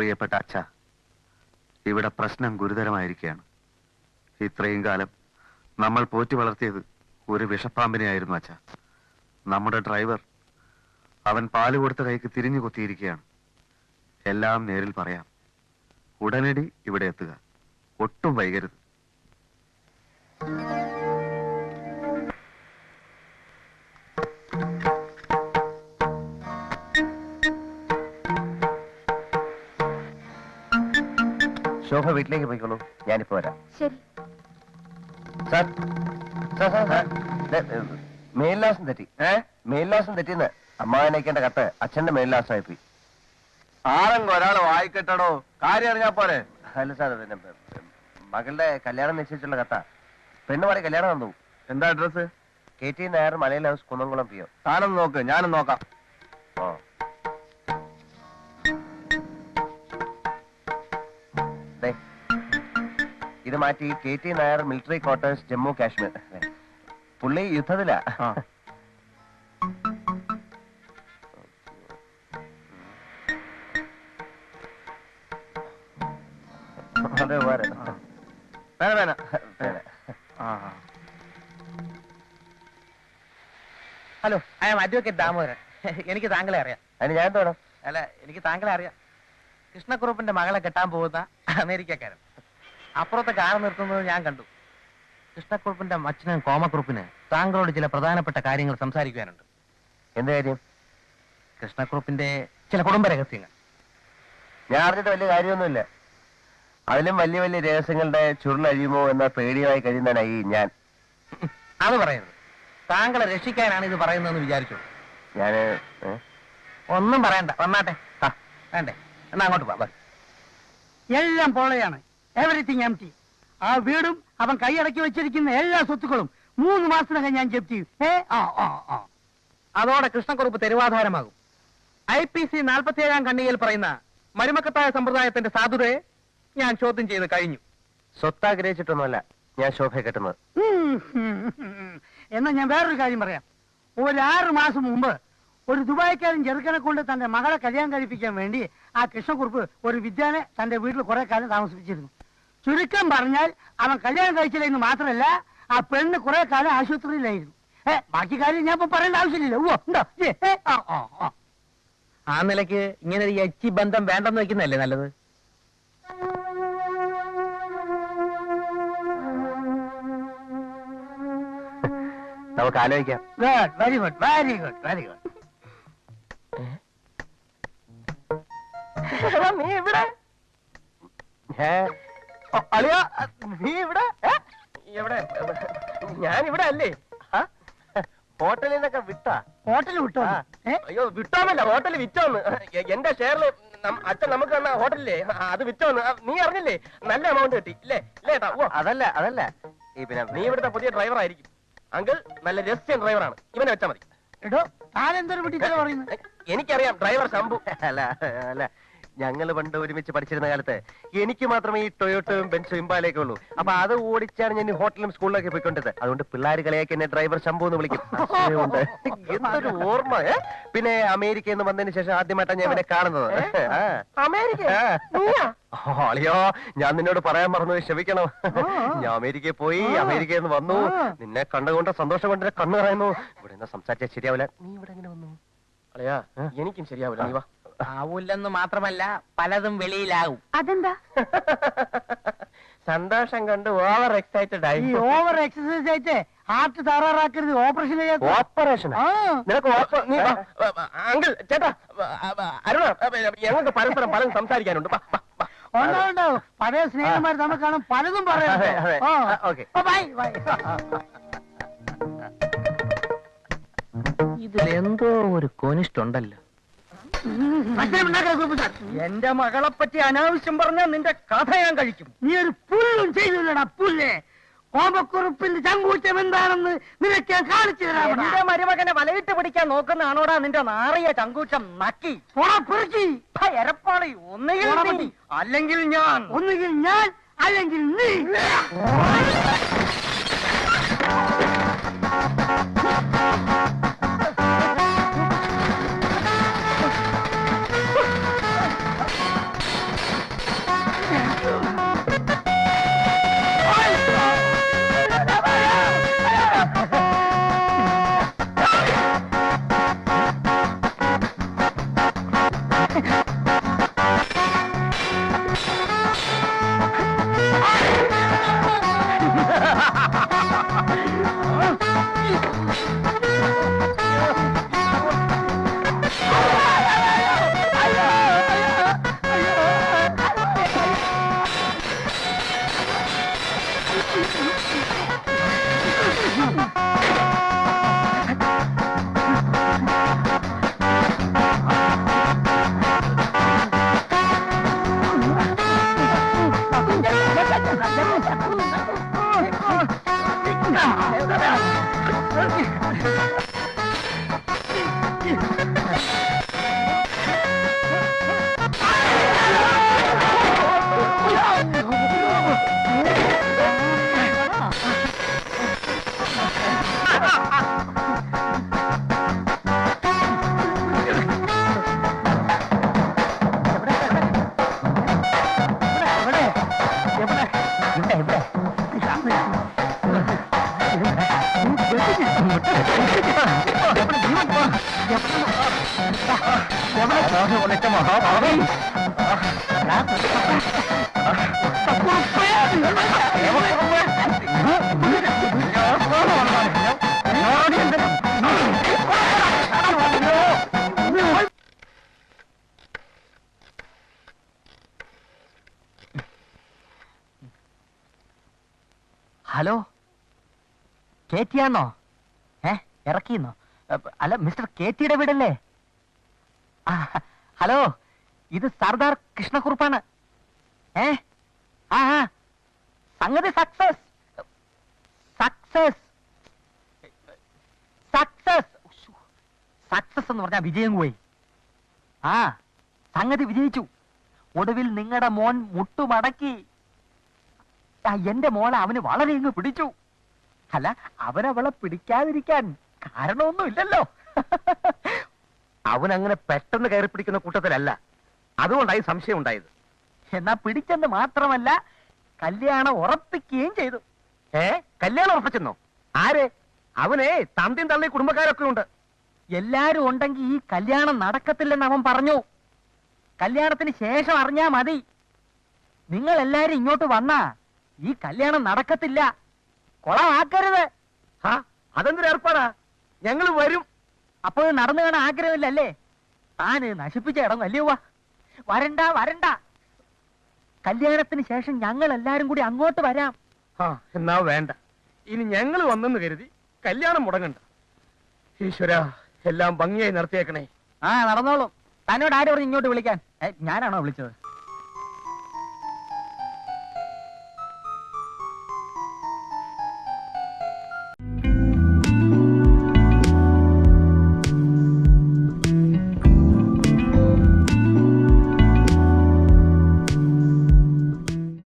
പ്രിയപ്പെട്ട അച്ഛ, ഇവിടെ പ്രശ്നം ഗുരുതരമായിരിക്കുകയാണ്. ഇത്രയും കാലം നമ്മൾ പോറ്റി വളർത്തിയത് ഒരു വിഷപ്പാമ്പിനെയായിരുന്നു അച്ഛ. നമ്മുടെ ഡ്രൈവർ അവൻ പാല് കൊടുത്ത കൈക്ക് തിരിഞ്ഞു കൊത്തിയിരിക്കുകയാണ്. എല്ലാം നേരിൽ പറയാം. ഉടനടി ഇവിടെ എത്തുക, ഒട്ടും വൈകരുത്. ശോഭ വീട്ടിലേക്ക് പോയിക്കോളൂ, ഞാനിപ്പോ വരാം. ശരി സാർ, മേൽലാസം തെറ്റി. മേൽലാസം തെറ്റിന്ന് അമ്മാവനേക്കേണ്ട കത്ത് അച്ഛന്റെ മേൽലാസമായി പോയി. ആരെങ്കിലും ഒരാൾ വായിക്കട്ടോ, കാര്യം അറിഞ്ഞാ പോരെ. അല്ല സാർ, പിന്നെ മകളുടെ കല്യാണം നിശ്ചയിച്ചുള്ള കത്താ. പെണ്ണുമാറി കല്യാണം വന്നു. എന്താ അഡ്രസ്? KT നായർ, മലയിൽ ഹൗസ്, കുന്നംകുളം PO. താനൊന്ന് നോക്ക്, ഞാനും നോക്കാം. ഓ, ഇത് മാറ്റി KT Nair, military quarters, Jammu Kashmir. പുള്ളി യുദ്ധത്തിലാ. അതെ, hello, I am advocate Damodaran. എനിക്ക് താങ്കളെ അറിയാം. അതിന് ഞാൻ വേണം. അല്ല, എനിക്ക് താങ്കളെ അറിയാം. കൃഷ്ണക്കുറുപ്പിന്റെ മകളെ കെട്ടാൻ പോകുന്ന അമേരിക്കക്കാരൻ. അപ്പുറത്തെ കാർ നിർത്തുന്നത് ഞാൻ കണ്ടു. കൃഷ്ണക്കുറുപ്പിന്റെ അച്ഛനും കോമക്കുറുപ്പിന് താങ്കളോട് ചില പ്രധാനപ്പെട്ട കാര്യങ്ങൾ സംസാരിക്കുവാനുണ്ട്. എന്ത് കാര്യം? കൃഷ്ണക്കുറുപ്പിന്റെ ചില കുടുംബ രഹസ്യങ്ങൾ. ഞാൻ അറിഞ്ഞിട്ട് വലിയ കാര്യമൊന്നുമില്ല. അതിലും വലിയ വലിയ രഹസ്യങ്ങളുടെ ചുരുളഴിയുമോ എന്ന പേടിയായി കഴിയുന്നതിനായി ഞാൻ. അത് പറയരുത്. താങ്കളെ രക്ഷിക്കാനാണ് ഇത് പറയുന്നതെന്ന് വിചാരിച്ചു. ഞാന് ഒന്നും പറയണ്ട, വന്നാട്ടെ. വേണ്ടേ? എന്നാ അങ്ങോട്ട് പോവാ. എല്ലാം പോളയാണ്. Everything empty. ആ വീടും അവൻ കൈയടക്കി വെച്ചിരിക്കുന്ന എല്ലാ സ്വത്തുക്കളും 3 മാസത്തിനകം ഞാൻ ജപ്തി ചെയ്യും. അതോടെ കൃഷ്ണക്കുറുപ്പ് തെരുവാധാരമാകും. IPC 47 ഖണ്ഡികയിൽ പറയുന്ന മരുമക്കത്തായ സമ്പ്രദായത്തിന്റെ സാധുതയെ ഞാൻ ചോദ്യം ചെയ്ത് കഴിഞ്ഞു. സ്വത്താഗ്രഹിച്ചിട്ടൊന്നുമല്ല ഞാൻ ശോഭയെ കെട്ടുന്നത്. എന്നാ ഞാൻ വേറൊരു കാര്യം പറയാം. ഒരു 6 മാസം മുമ്പ് ഒരു ദുബായ്ക്കാരൻ ചെറുക്കനെ കൊണ്ട് തന്റെ മകളെ കല്യാണം കഴിപ്പിക്കാൻ വേണ്ടി ആ കൃഷ്ണക്കുറുപ്പ് ഒരു വിദ്യാനെ തന്റെ വീട്ടിൽ കുറെ കാലം താമസിപ്പിച്ചിരുന്നു. ചുരുക്കം പറഞ്ഞാൽ അവൻ കല്യാണം കഴിച്ചില്ല എന്ന് മാത്രമല്ല, ആ പെണ്ണ് കുറെ കാലം ആശുപത്രിയിലായിരുന്നു. ബാക്കി കാര്യം ഞാൻ ഇപ്പൊ പറയേണ്ട ആവശ്യമില്ല. ഉണ്ടോ? ആ നിലയ്ക്ക് ഇങ്ങനെ ഒരു യച്ചി ബന്ധം വേണ്ടെന്ന് വെക്കുന്നതല്ലേ നല്ലത്? നമുക്ക് ആലോചിക്കാം. Very good, very good, very good. നീ ഇവിടെ? അളിയ, നീ ഇവിടെ? എവിടെ? ഞാനിവിടെ അല്ലേ? ഹോട്ടലിൽ നിന്നൊക്കെ വിട്ടാ? ഹോട്ടൽ വിട്ടോ? അയ്യോ, വിട്ടോന്നല്ല, ഹോട്ടലിൽ വിറ്റോന്ന്. എന്റെ ഷെയറിൽ അച്ഛൻ നമുക്ക് തന്ന ഹോട്ടലില്ലേ, അത് വിറ്റോന്ന്. നീ അറിഞ്ഞില്ലേ? നല്ല എമൗണ്ട് കിട്ടി ഇല്ലേ? ഇല്ലേ ഏട്ടാ? അതല്ല അതല്ല, പിന്നെ നീ ഇവിടുത്തെ പുതിയ ഡ്രൈവർ ആയിരിക്കും. അങ്കിൾ നല്ല രഹസ്യം ഡ്രൈവറാണ്, ഇവനെ വെച്ചാൽ മതി. എടോ, താനെന്തൊരു വിട്ടിട്ടാ പറയുന്നത്? എനിക്കറിയാം, ഡ്രൈവർ ശംഭു. അല്ല അല്ല, ഞങ്ങൾ പണ്ട് ഒരുമിച്ച് പഠിച്ചിരുന്ന കാലത്ത് എനിക്ക് മാത്രമേ ഈ ടൊയോട്ടയും ബെൻസും ഇമ്പാലയൊക്കെ ഉള്ളൂ. അപ്പൊ അത് ഓടിച്ചാണ് ഞാൻ ഹോട്ടലും സ്കൂളിലൊക്കെ പോയിക്കൊണ്ടത്. അതുകൊണ്ട് പിള്ളേർ കളിയാക്കി എന്നെ ഡ്രൈവർ ശംഭു എന്ന് വിളിക്കും. എന്തൊരു ഓർമ്മ. പിന്നെ അമേരിക്കയിൽ നിന്ന് വന്നതിന് ശേഷം ആദ്യമായിട്ടാണ് ഞാൻ ഇവനെ കാണുന്നത്. അളിയോ, ഞാൻ നിന്നോട് പറയാൻ മറന്നു, ക്ഷമിക്കണം. ഞാൻ അമേരിക്കയിൽ പോയി, അമേരിക്കയിൽ നിന്ന് വന്നു. നിന്നെ കണ്ടുകൊണ്ട് സന്തോഷം കൊണ്ട് കണ്ണു പറയുന്നു. ഇവിടെ നിന്ന് സംസാരിച്ചാൽ ശരിയാവില്ല. നീ ഇവിടെ എങ്ങനെ വന്നു? അളിയാ, എനിക്കും ശരിയാവില്ല. നീ വാ. ആവൂല്ലെന്ന് മാത്രമല്ല, പലതും വെളിയിലാവും. അതെന്താ? സന്തോഷം കൊണ്ട് ഓവർ എക്സൈറ്റഡ് ആയി. ഈ ഓവർ എക്സസൈസ് ആയിട്ട് ഹാർട്ട് തകരാറാക്കരുത്. Operation operation? അങ്കിൾ, ചേട്ടാ, അരുണ, ഞങ്ങൾക്ക് പരസ്പരം പലതും സംസാരിക്കാനുണ്ട്. ഉണ്ടാവും. പഴയ സ്നേഹന്മാർ നമുക്ക് കാണും, പലതും പറയാം. ഇതിലെന്തോ ഒരു കോനിഷ്ടുണ്ടല്ലോ. എന്റെ മകളെ പറ്റി അനാവശ്യം പറഞ്ഞാൽ നിന്റെ കഥ ഞാൻ കഴിക്കും. നീ ഒരു പുല്ലും ചെയ്തില്ലടാ, പുല്ലേ. കോമക്കുറുപ്പിന്റെ ചങ്കൂറ്റം എന്താണെന്ന് നിനക്ക് ഞാൻ കാണിച്ചു തരാം. എന്റെ മരുമകനെ വലയിട്ട് പിടിക്കാൻ നോക്കുന്നതാണോടാ നിന്റെ നാറിയ ചങ്കൂറ്റം? നക്കി എരപ്പാളി. ഒന്നുകിൽ അല്ലെങ്കിൽ ഞാൻ, ഒന്നുകിൽ ഞാൻ അല്ലെങ്കിൽ നീ. ഹലോ കേറ്റിയാന്നോ? ഇറക്കിന്നോ? അല്ല മിസ്റ്റർ കേറ്റിയുടെ വീടല്ലേ? ഹലോ, ഇത് സർദാർ കൃഷ്ണക്കുറുപ്പാണ്. സംഗതി സക്സസ് സക്സസ് സക്സസ് സക്സസ് എന്ന് പറഞ്ഞാൽ വിജയം പോയി. സംഗതി വിജയിച്ചു. ഒടുവിൽ നിങ്ങളുടെ മോൻ മുട്ടുമടക്കി. എന്റെ മോളെ അവന് വളരെ ഇങ്ങ് പിടിച്ചു. അല്ല, അവനവളെ പിടിക്കാതിരിക്കാൻ കാരണമൊന്നുമില്ലല്ലോ. അവനങ്ങനെ പെട്ടെന്ന് കയറി പിടിക്കുന്ന കൂട്ടത്തിലല്ല, അതുകൊണ്ടായി സംശയം ഉണ്ടായത്. എന്നാ പിടിച്ചെന്ന് മാത്രമല്ല, കല്യാണം ഉറപ്പിക്കുകയും ചെയ്തു. കല്യാണം ഉറപ്പിച്ചെന്നോ? ആരെ? അവനെ തന്തിയും തള്ളി കുടുംബക്കാരൊക്കെ ഉണ്ട്. എല്ലാരും ഉണ്ടെങ്കിൽ ഈ കല്യാണം നടക്കത്തില്ലെന്ന് അവൻ പറഞ്ഞു. കല്യാണത്തിന് ശേഷം അറിഞ്ഞാ മതി. നിങ്ങൾ എല്ലാരും ഇങ്ങോട്ട് വന്നാ ഈ കല്യാണം നടക്കത്തില്ല. കൊളമാക്കരുത്. അതെന്തൊരു ഏർപ്പാടാ? ഞങ്ങൾ വരും. അപ്പോൾ നടന്നു കാണാൻ ആഗ്രഹമില്ലല്ലേ? താന് നശിപ്പിച്ച ഇടം അല്ലയോ? വരണ്ട വരണ്ട. കല്യാണത്തിന് ശേഷം ഞങ്ങൾ എല്ലാരും കൂടി അങ്ങോട്ട് വരാം. എന്നാ വേണ്ട. ഇനി ഞങ്ങൾ വന്നെന്ന് കരുതി കല്യാണം മുടങ്ങണ്ട. ഈശ്വര, എല്ലാം ഭംഗിയായി നടത്തിയേക്കണേ. നടന്നോളും. തന്നോട് ആരും പറഞ്ഞ് ഇങ്ങോട്ട് വിളിക്കാൻ? ഞാനാണോ വിളിച്ചത്?